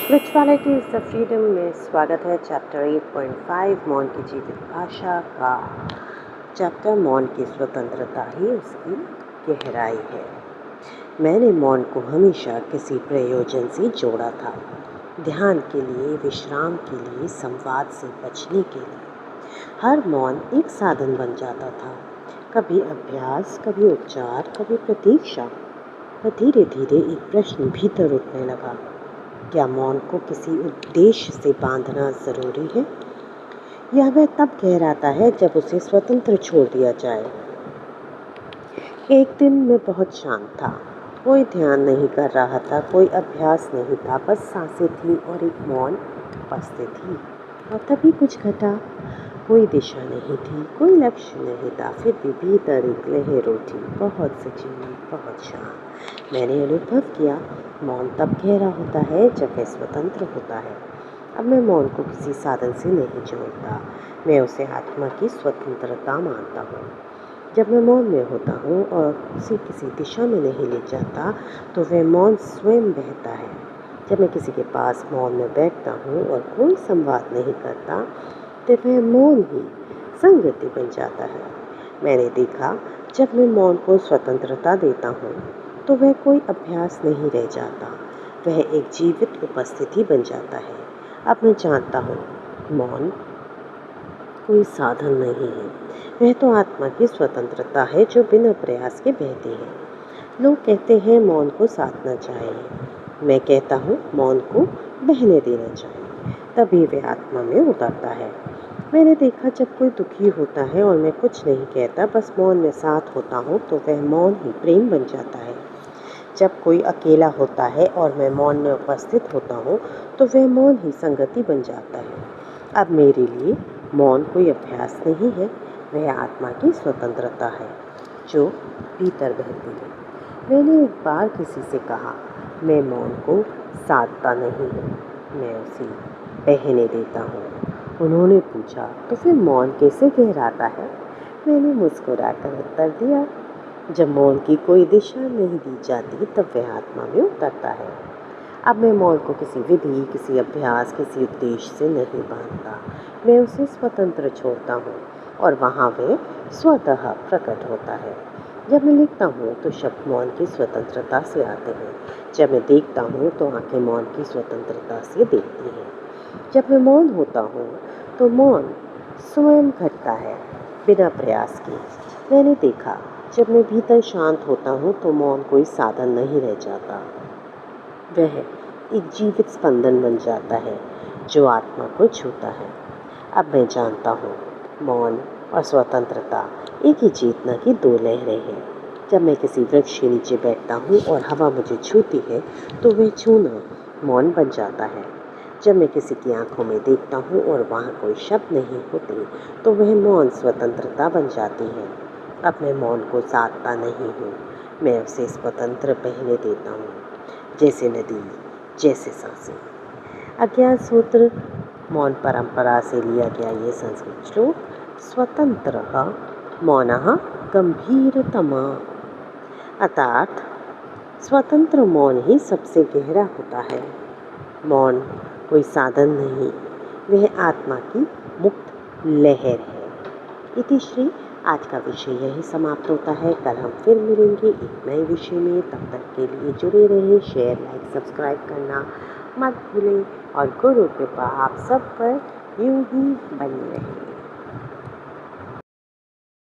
Spirituality is the freedom में स्वागत है। चैप्टर 8.5 मौन की जीवित भाषा का चैप्टर। मौन की स्वतंत्रता ही उसकी गहराई है। मैंने मौन को हमेशा किसी प्रयोजन से जोड़ा था, ध्यान के लिए, विश्राम के लिए, संवाद से बचने के लिए। हर मौन एक साधन बन जाता था, कभी अभ्यास, कभी उपचार, कभी प्रतीक्षा। पर धीरे धीरे एक प्रश्न भीतर उठने लगा, क्या मौन को किसी उद्देश्य से बांधना जरूरी है, या वह तब गहराता है जब उसे स्वतंत्र छोड़ दिया जाए। एक दिन मैं बहुत शांत था, कोई ध्यान नहीं कर रहा था, कोई अभ्यास नहीं था, बस सांसें थी और एक मौन उपस्थित थी। और तभी कुछ घटा। कोई दिशा नहीं थी, कोई लक्ष्य नहीं था, फिर भी भीतर एक लहर उठी, बहुत सजीव, बहुत शांत। मैंने अनुभव किया, मौन तब गहरा होता है जब वह स्वतंत्र होता है। अब मैं मौन को किसी साधन से नहीं जोड़ता, मैं उसे आत्मा की स्वतंत्रता मानता हूँ। जब मैं मौन में होता हूँ और उसे किसी दिशा में नहीं ले जाता, तो वह मौन स्वयं बहता है। जब मैं किसी के पास मौन में बैठता हूँ और कोई संवाद नहीं करता, तो वह मौन ही संगति बन जाता है। मैंने देखा, जब मैं मौन को स्वतंत्रता देता हूँ, तो वह कोई अभ्यास नहीं रह जाता, वह एक जीवित उपस्थिति बन जाता है। अब मैं जानता हूँ, मौन कोई साधन नहीं है, वह तो आत्मा की स्वतंत्रता है जो बिना प्रयास के बहती है। लोग कहते हैं मौन को साधना चाहिए, मैं कहता हूँ मौन को बहने देना चाहिए, तभी वह आत्मा में उतरता है। मैंने देखा, जब कोई दुखी होता है और मैं कुछ नहीं कहता, बस मौन में साथ होता हूँ, तो वह मौन ही प्रेम बन जाता है। जब कोई अकेला होता है और मैं मौन में उपस्थित होता हूँ, तो वह मौन ही संगति बन जाता है। अब मेरे लिए मौन कोई अभ्यास नहीं है, वह आत्मा की स्वतंत्रता है जो भीतर बहती है। मैंने एक बार किसी से कहा, मैं मौन को साधता नहीं हूँ, मैं उसे बहने देता हूँ। उन्होंने पूछा, तो फिर मौन कैसे गहराता है? मैंने मुस्कुराकर उत्तर दिया, जब मौन की कोई दिशा नहीं दी जाती, तब वह आत्मा में उतरता है। अब मैं मौन को किसी विधि, किसी अभ्यास, किसी उद्देश्य से नहीं बांधता, मैं उसे स्वतंत्र छोड़ता हूँ और वहाँ वह स्वतः प्रकट होता है। जब मैं लिखता हूँ तो शब्द मौन की स्वतंत्रता से आते हैं, जब मैं देखता हूँ तो आंखें मौन की स्वतंत्रता से देखती हैं। जब मैं मौन होता हूँ तो मौन स्वयं घटता है बिना प्रयास के। मैंने देखा, जब मैं भीतर शांत होता हूँ तो मौन कोई साधन नहीं रह जाता, वह एक जीवित स्पंदन बन जाता है जो आत्मा को छूता है। अब मैं जानता हूँ, मौन और स्वतंत्रता एक ही चेतना की दो लहरें हैं। जब मैं किसी वृक्ष के नीचे बैठता हूँ और हवा मुझे छूती है, तो वह छूना मौन बन जाता है। जब मैं किसी की आंखों में देखता हूँ और वहाँ कोई शब्द नहीं होते, तो वह मौन स्वतंत्रता बन जाती है। अब मैं मौन को साधता नहीं हूँ, मैं उसे स्वतंत्र बहने देता हूँ, जैसे नदी, जैसे सांसें। अज्ञात सूत्र मौन परंपरा से लिया गया ये संस्कृत श्लोक, स्वतंत्रः मौनः गंभीरतमा, अर्थात स्वतंत्र मौन ही सबसे गहरा होता है। मौन कोई साधन नहीं, वह आत्मा की मुक्त लहर है। इति श्री। आज का विषय यही समाप्त होता है। कल हम फिर मिलेंगे एक नए विषय में। तब तक के लिए जुड़े रहें, शेयर, लाइक, सब्सक्राइब करना मत भूलें और गुरु कृपा आप सब पर यूं ही बनी रहे।